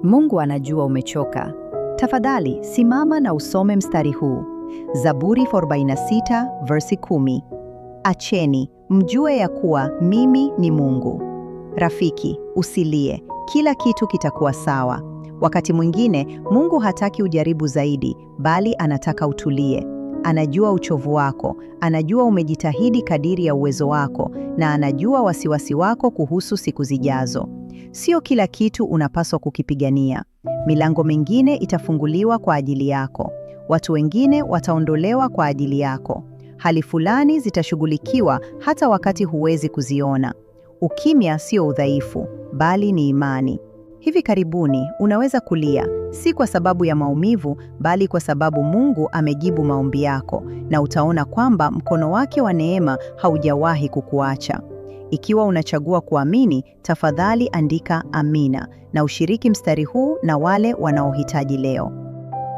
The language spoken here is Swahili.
Mungu anajua umechoka. Tafadhali simama na usome mstari huu. Zaburi 46 versi 10. Acheni, mjue ya kuwa mimi ni Mungu. Rafiki, usilie, kila kitu kitakuwa sawa. Wakati mwingine, Mungu hataki ujaribu zaidi, bali anataka utulie. Anajua uchovu wako, anajua umejitahidi kadiri ya uwezo wako, na anajua wasiwasi wako kuhusu siku zijazo. Sio kila kitu unapaswa kukipigania. Milango mingine itafunguliwa kwa ajili yako. Watu wengine wataondolewa kwa ajili yako. Hali fulani zitashughulikiwa hata wakati huwezi kuziona. Ukimya sio udhaifu, bali ni imani. Hivi karibuni unaweza kulia, si kwa sababu ya maumivu, bali kwa sababu Mungu amejibu maombi yako, na utaona kwamba mkono wake wa neema haujawahi kukuacha. Ikiwa unachagua kuamini, tafadhali andika amina na ushiriki mstari huu na wale wanaohitaji leo.